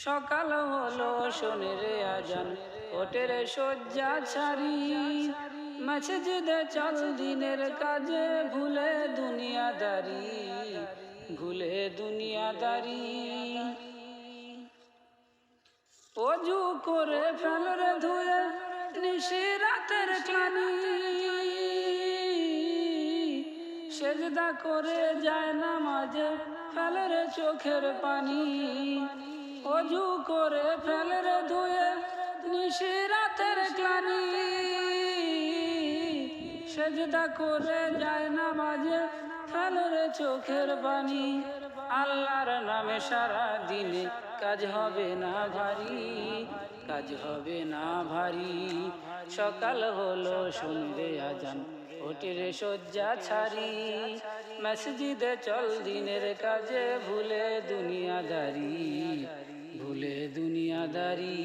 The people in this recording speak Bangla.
সকাল হলো শোনে রে আজান, ওঠে রে শয্যা ছাড়ি, মসজিদে চল দিনের কাজে, ভুলে দুনিয়াদারি, ভুলে দুনিয়াদারি। অজু করে ফেল রে ধুয়ে নিশি রাতের ক্লানি, সেজদা করে যায় নামাজে ফেল রে চোখের পানি। অজু করে ফেল রে ধুয়ে নিশি রাতের ক্লানি, সেজদা করে যায় নামাজে ফেল রে চোখের পানি। আল্লাহর নামে সারা দিনে কাজ হবে না ভারী, কাজ হবে না ভারী। সকাল হলো শুনবে আজান, ওঠে রে শয্যা ছাড়ি, মসজিদে চল দিনের কাজে, ভুলে দুনিয়াদারি, ভুলে দুনিয়াদারি।